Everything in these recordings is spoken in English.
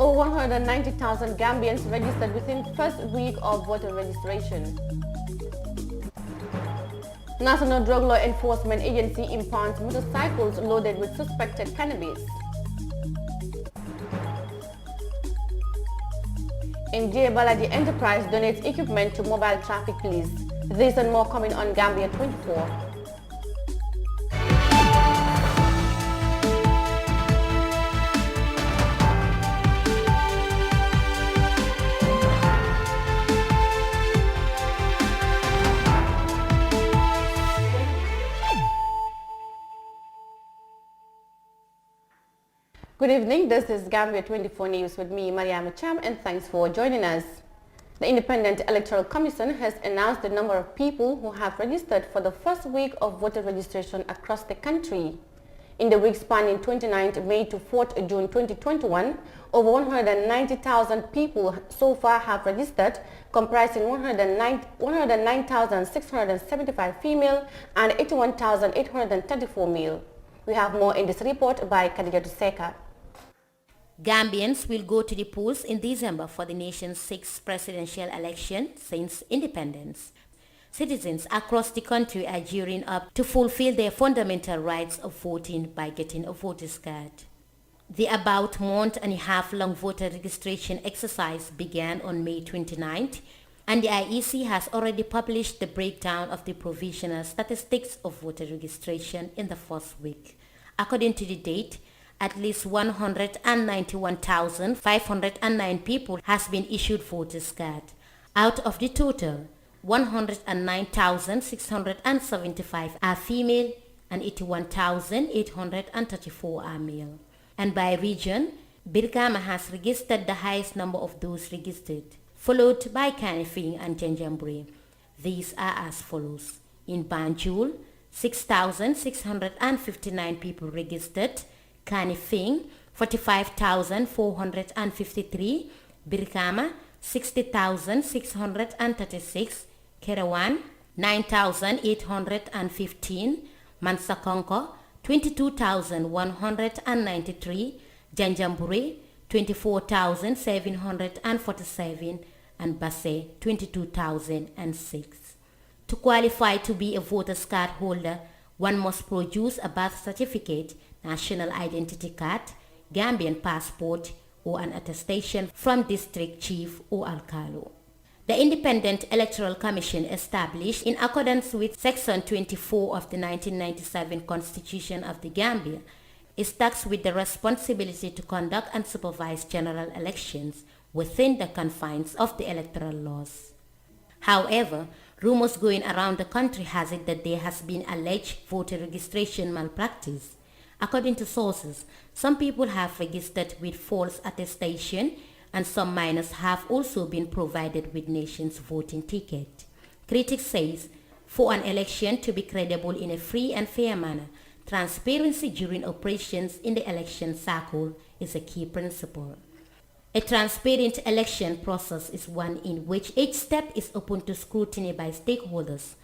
Over 190,000 Gambians registered within first week of voter registration. National Drug Law Enforcement Agency impounds motorcycles loaded with suspected cannabis. NJ Balaji Enterprise donates equipment to mobile traffic police. This and more coming on Gambia 24. Good evening, this is Gambia 24 News with me, Mariama Cham, and thanks for joining us. The Independent Electoral Commission has announced the number of people who have registered for the first week of voter registration across the country. In the week spanning 29th May to 4th June 2021, over 190,000 people so far have registered, comprising 109,675 female and 81,834 male. We have more in this report by Khadija Seka. Gambians will go to the polls in December for the nation's sixth presidential election since independence. Citizens across the country are gearing up to fulfill their fundamental rights of voting by getting a voter's card. The about month-and-a-half-long voter registration exercise began on May 29th, and the IEC has already published the breakdown of the provisional statistics of voter registration in the first week. According to the date, at least 191,509 people has been issued voters' card. Out of the total, 109,675 are female and 81,834 are male. And by region, Birkama has registered the highest number of those registered, followed by Kanifing and Janjambure. These are as follows. In Banjul, 6,659 people registered, Kanifing 45,453, Birkama 60,636, Kerawan 9,815, Mansakonko 22,193, Janjambure 24,747 and Basse 22,006. To qualify to be a voter's card holder, one must produce a birth certificate, national identity card, Gambian passport, or an attestation from district chief or alcalo. The Independent Electoral Commission, established in accordance with Section 24 of the 1997 Constitution of the Gambia, is tasked with the responsibility to conduct and supervise general elections within the confines of the electoral laws. However, rumors going around the country has it that there has been alleged voter registration malpractice. According to sources, some people have registered with false attestation and some minors have also been provided with nation's voting ticket. Critics say, for an election to be credible in a free and fair manner, transparency during operations in the election cycle is a key principle. A transparent election process is one in which each step is open to scrutiny by stakeholders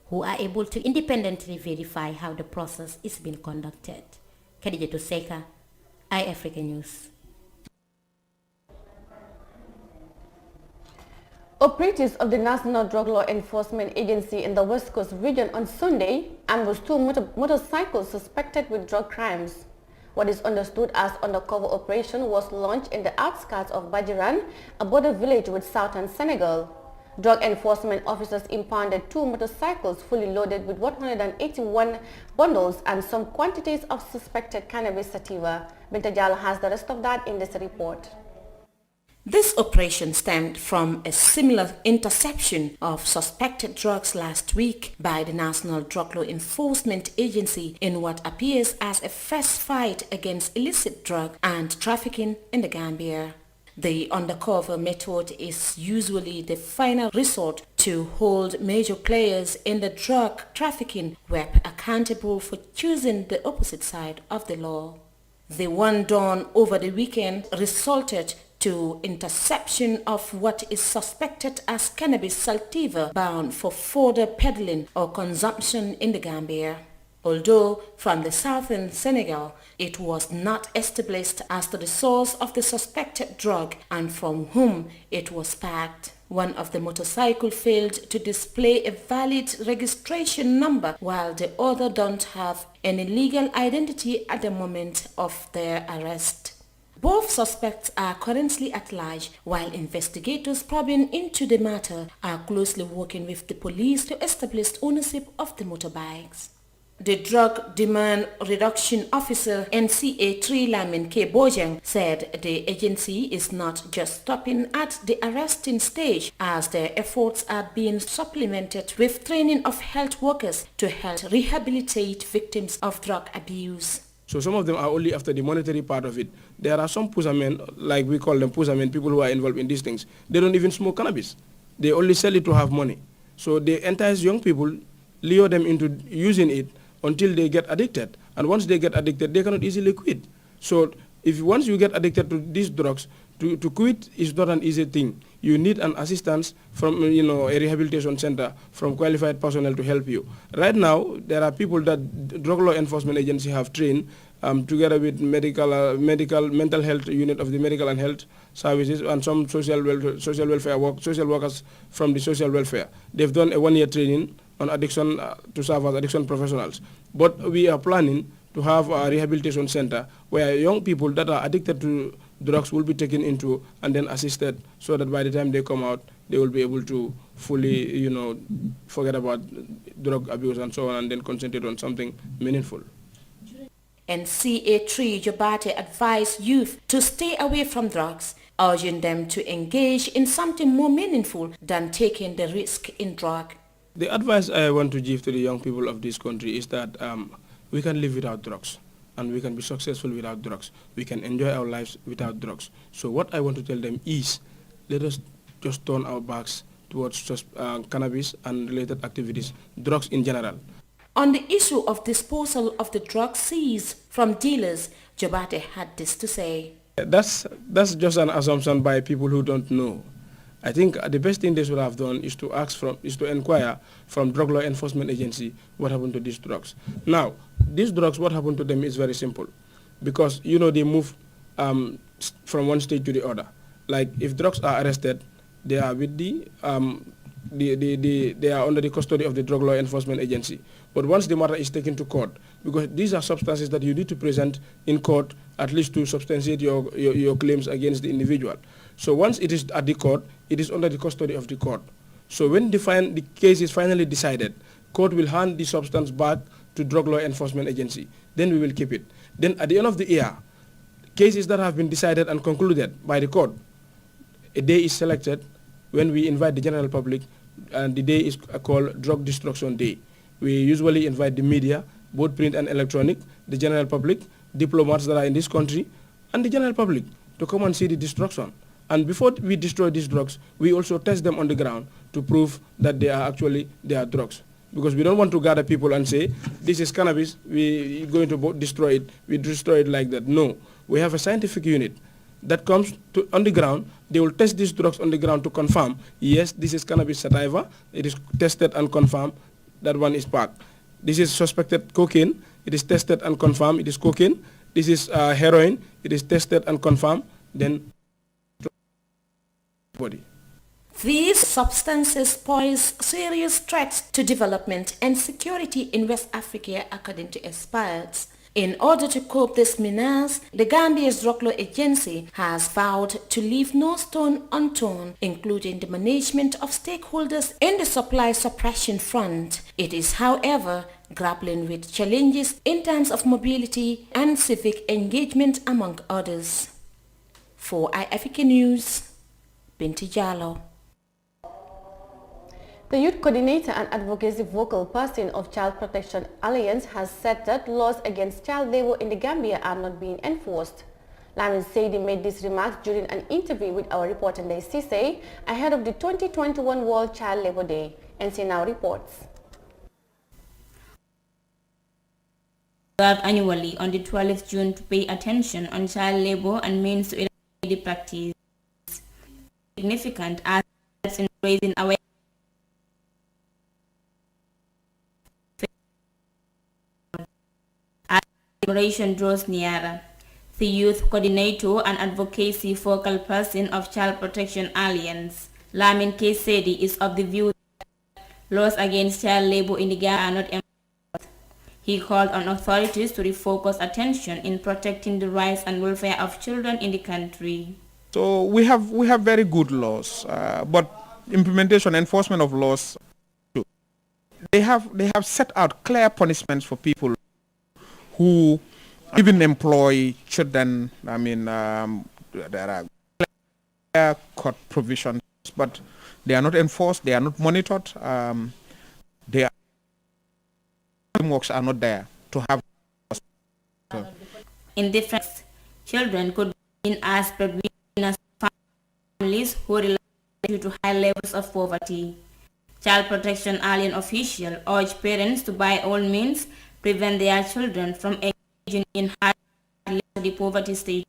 who are able to independently verify how the process is being conducted. Khadija Seka, iAfrica News. Operatives of the National Drug Law Enforcement Agency in the West Coast region on Sunday ambushed two motorcycles suspected with drug crimes. What is understood as undercover operation was launched in the outskirts of Bajiran, a border village with southern Senegal. Drug enforcement officers impounded two motorcycles fully loaded with 181 bundles and some quantities of suspected cannabis sativa. Binta Jallo has the rest of that in this report. This operation stemmed from a similar interception of suspected drugs last week by the National Drug Law Enforcement Agency in what appears as a first fight against illicit drug and trafficking in the Gambia. The undercover method is usually the final resort to hold major players in the drug trafficking web accountable for choosing the opposite side of the law. The one done over the weekend resulted to interception of what is suspected as cannabis sativa bound for further peddling or consumption in the Gambia. Although from the southern Senegal, it was not established as to the source of the suspected drug and from whom it was packed. One of the motorcycles failed to display a valid registration number while the other don't have any legal identity at the moment of their arrest. Both suspects are currently at large, while investigators probing into the matter are closely working with the police to establish ownership of the motorbikes. The Drug Demand Reduction Officer NCA3 Lamin K. Bojang said the agency is not just stopping at the arresting stage as their efforts are being supplemented with training of health workers to help rehabilitate victims of drug abuse. So some of them are only after the monetary part of it. There are some pushermen, like we call them pushermen, people who are involved in these things. They don't even smoke cannabis. They only sell it to have money. So they entice young people, lure them into using it until they get addicted. And once they get addicted, they cannot easily quit. So once you get addicted to these drugs, to quit is not an easy thing. You need an assistance from a rehabilitation center, from qualified personnel to help you. Right now, there are people that Drug Law Enforcement Agency have trained together with mental health unit of the Medical and Health Services and some social workers from the social welfare. They've done a one-year training on addiction to serve as addiction professionals. But we are planning to have a rehabilitation center where young people that are addicted to drugs will be taken into and then assisted so that by the time they come out, they will be able to fully, forget about drug abuse and so on and then concentrate on something meaningful. NCA3 Jobate advised youth to stay away from drugs, urging them to engage in something more meaningful than taking the risk in drug. The advice I want to give to the young people of this country is that we can live without drugs and we can be successful without drugs. We can enjoy our lives without drugs. So what I want to tell them is, let us just turn our backs towards cannabis and related activities, drugs in general. On the issue of disposal of the drugs seized from dealers, Jobate had this to say. That's just an assumption by people who don't know. I think the best thing they should have done is to inquire from Drug Law Enforcement Agency what happened to these drugs. Now, these drugs, what happened to them is very simple, because they move from one state to the other. Like if drugs are arrested, they are with they are under the custody of the Drug Law Enforcement Agency. But once the matter is taken to court, because these are substances that you need to present in court at least to substantiate your claims against the individual. So once it is at the court, it is under the custody of the court. So when the case is finally decided, court will hand the substance back to Drug Law Enforcement Agency. Then we will keep it. Then at the end of the year, cases that have been decided and concluded by the court, a day is selected when we invite the general public, and the day is called Drug Destruction Day. We usually invite the media, both print and electronic, the general public, diplomats that are in this country, and the general public to come and see the destruction. And before we destroy these drugs, we also test them on the ground to prove that they are drugs. Because we don't want to gather people and say, this is cannabis, we're going to destroy it. We destroy it like that. No. We have a scientific unit that comes on the ground. They will test these drugs on the ground to confirm, yes, this is cannabis sativa. It is tested and confirmed. That one is packed. This is suspected cocaine. It is tested and confirmed. It is cocaine. This is heroin. It is tested and confirmed. Then body. These substances pose serious threats to development and security in West Africa, according to experts. In order to cope this menace, the Gambia's Drug Law Agency has vowed to leave no stone unturned, including the management of stakeholders in the supply suppression front. It is, however, grappling with challenges in terms of mobility and civic engagement, among others. For iAfrica News, Binti Jallo. The Youth Coordinator and Advocacy Vocal Person of Child Protection Alliance has said that laws against child labor in the Gambia are not being enforced. Lamin Seydi made these remarks during an interview with our reporter Ndeye Cissé ahead of the 2021 World Child Labor Day. NC Now reports. Annually on the 12th June to pay attention on child labor and means to eradicate the practice. Significant as in raising awareness. liberation draws nearer. The youth coordinator and advocacy focal person of Child Protection Alliance, Lamin Kesedi, is of the view that laws against child labor in the Gambia are not enforced. He called on authorities to refocus attention in protecting the rights and welfare of children in the country. So we have very good laws, but implementation, enforcement of laws, they have set out clear punishments for people who even employ children. I mean, there are clear court provisions, but they are not enforced. They are not monitored. Frameworks are not there to have. In different children could be seen as breadwinners of families who rely due to high levels of poverty. Child Protection Alliance officials urge parents to by all means prevent their children from engaging in hard to the poverty stage.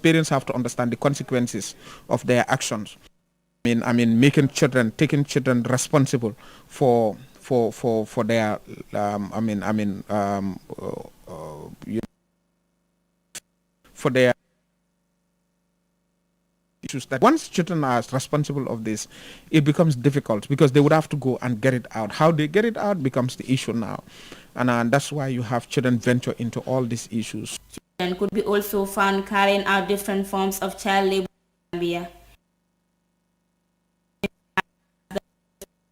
Parents have to understand the consequences of their actions. I mean, taking children responsible for their for their issues. That once children are responsible of this, it becomes difficult because they would have to go and get it out. How they get it out becomes the issue now, and that's why you have children venture into all these issues. Children could be also found carrying out different forms of child labor in Gambia,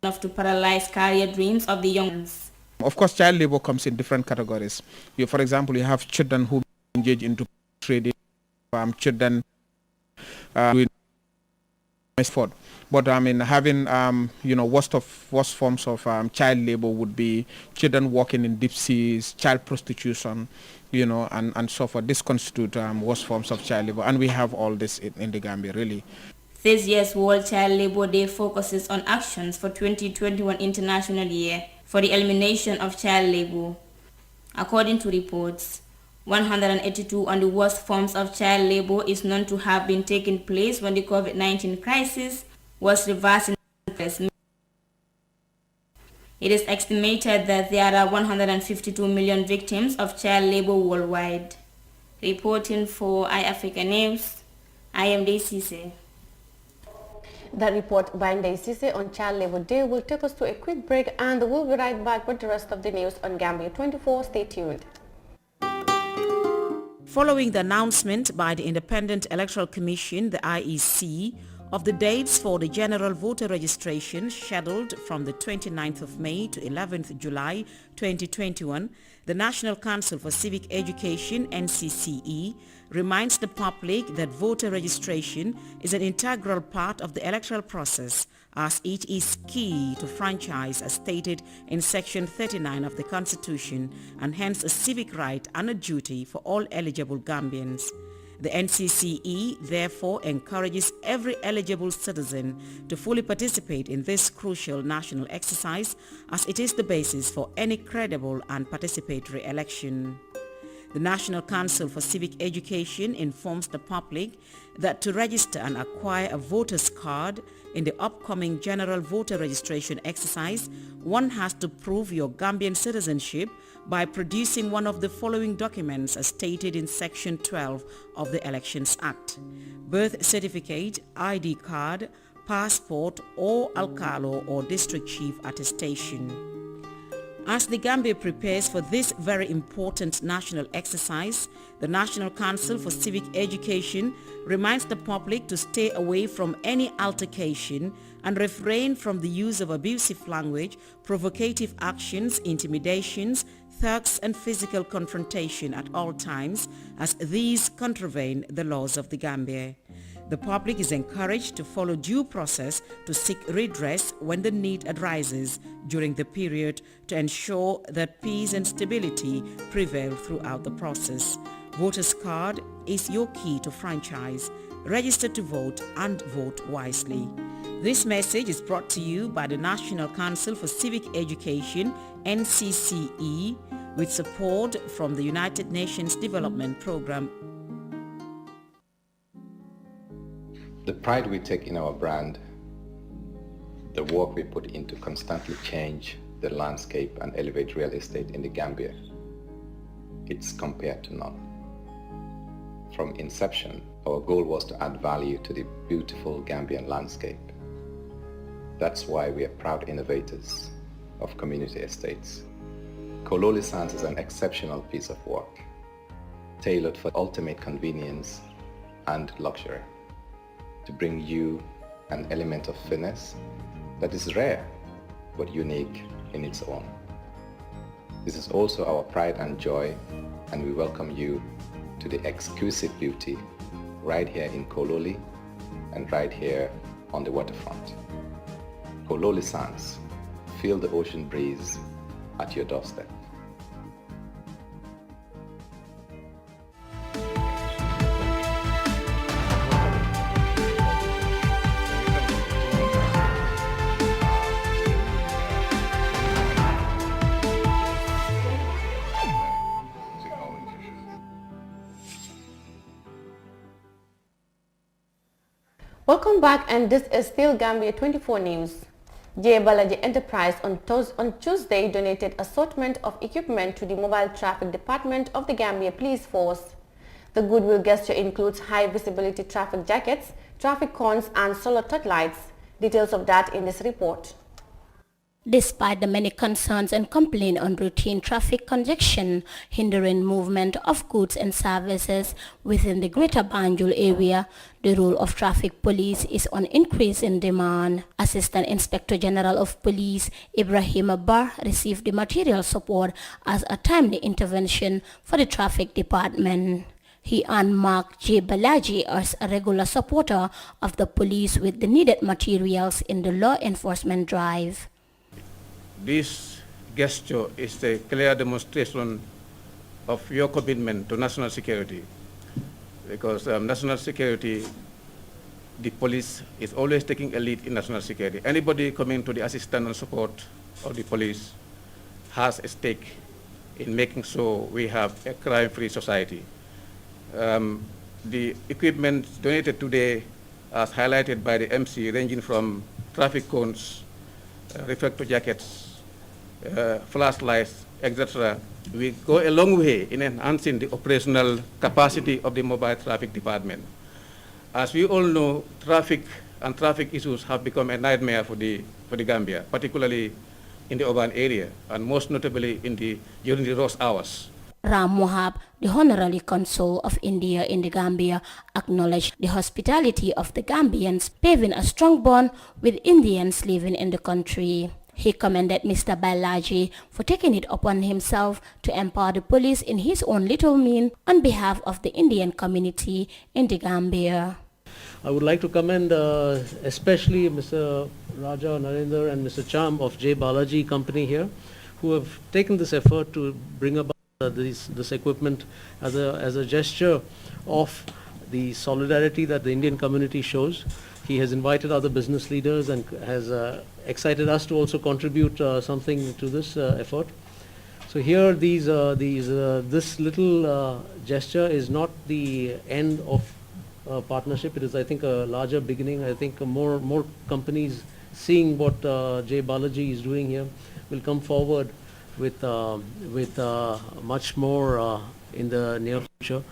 enough to paralyze career dreams of the young ones. Of course, child labor comes in different categories. For example, you have children who engage into trading, children doing sport. But I mean, having worst forms of child labor would be children working in deep seas, child prostitution, and so forth. This constitute worst forms of child labor, and we have all this in the Gambia, really. This year's World Child Labor Day focuses on actions for 2021 International Year for the elimination of child labor. According to reports, 182 on the worst forms of child labor is known to have been taking place when the COVID-19 crisis was reversed in place. It is estimated that there are 152 million victims of child labor worldwide. Reporting for iAfrica News, I am Daisy. That report by Ndaisise on Child Labor Day will take us to a quick break, and we'll be right back with the rest of the news on Gambia 24. Stay tuned. Following the announcement by the Independent Electoral Commission, the IEC, of the dates for the general voter registration scheduled from the 29th of May to 11th July 2021, the National Council for Civic Education, NCCE, reminds the public that voter registration is an integral part of the electoral process, as it is key to franchise as stated in Section 39 of the Constitution, and hence a civic right and a duty for all eligible Gambians. The NCCE therefore encourages every eligible citizen to fully participate in this crucial national exercise, as it is the basis for any credible and participatory election. The National Council for Civic Education informs the public that to register and acquire a voter's card in the upcoming general voter registration exercise, one has to prove your Gambian citizenship by producing one of the following documents as stated in Section 12 of the Elections Act: birth certificate, ID card, passport, or alcalo or district chief attestation. As the Gambia prepares for this very important national exercise, the National Council for Civic Education reminds the public to stay away from any altercation and refrain from the use of abusive language, provocative actions, intimidations, thugs and physical confrontation at all times, as these contravene the laws of the Gambia. The public is encouraged to follow due process to seek redress when the need arises during the period to ensure that peace and stability prevail throughout the process. Voter's card is your key to franchise. Register to vote and vote wisely. This message is brought to you by the National Council for Civic Education, NCCE, with support from the United Nations Development Programme. The pride we take in our brand, the work we put into constantly change the landscape and elevate real estate in the Gambia. It's compared to none. From inception, our goal was to add value to the beautiful Gambian landscape. That's why we are proud innovators of community estates. Kololi Sands is an exceptional piece of work, tailored for ultimate convenience and luxury, to bring you an element of finesse that is rare but unique in its own. This is also our pride and joy, and we welcome you to the exquisite beauty right here in Kololi and right here on the waterfront. Kololi Sands, feel the ocean breeze at your doorstep. Welcome back, and this is still Gambia 24 News. J. Balaji Enterprise on Tuesday donated assortment of equipment to the Mobile Traffic Department of the Gambia Police Force. The goodwill gesture includes high visibility traffic jackets, traffic cones and solar touchlights. Details of that in this report. Despite the many concerns and complaints on routine traffic congestion hindering movement of goods and services within the Greater Banjul area, the role of traffic police is on increase in demand. Assistant Inspector General of Police Ibrahim Abbar received the material support as a timely intervention for the traffic department. He unmarked J. Balaji as a regular supporter of the police with the needed materials in the law enforcement drive. This gesture is a clear demonstration of your commitment to national security, because national security, the police is always taking a lead in national security. Anybody coming to the assistance and support of the police has a stake in making sure we have a crime-free society. The equipment donated today, as highlighted by the MC, ranging from traffic cones, reflector jackets, flashlights, etc., we go a long way in enhancing the operational capacity of the mobile traffic department. As we all know, traffic and traffic issues have become a nightmare for the Gambia, particularly in the urban area, and most notably during the rush hours. Ram Mohab, the Honorary Consul of India in the Gambia, acknowledged the hospitality of the Gambians, paving a strong bond with Indians living in the country. He commended Mr. Balaji for taking it upon himself to empower the police in his own little means on behalf of the Indian community in the Gambia. I would like to commend especially Mr. Raja Narendra and Mr. Cham of J. Balaji Company here, who have taken this effort to bring about this equipment as a gesture of the solidarity that the Indian community shows. He has invited other business leaders and has excited us to also contribute something to this effort. So here this little gesture is not the end of partnership. It is, I think, a larger beginning. I think more companies seeing what J. Balaji is doing here will come forward with much more in the near future.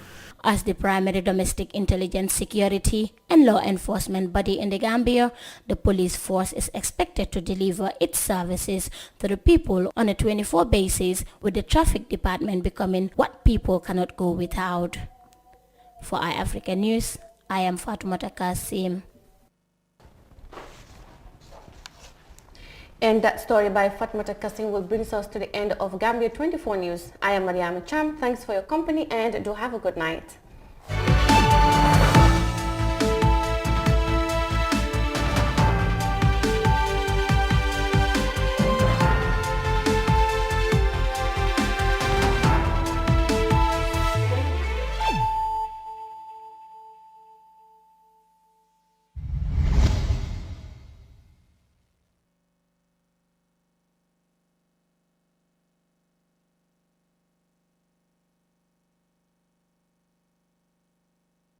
As the primary domestic intelligence, security and law enforcement body in the Gambia, the police force is expected to deliver its services to the people on a 24 basis, with the traffic department becoming what people cannot go without. For iAfrica News, I am Fatoumata Kasim. And that story by Fatoumata Kasim will bring us to the end of Gambia 24 News. I am Mariama Cham. Thanks for your company and do have a good night.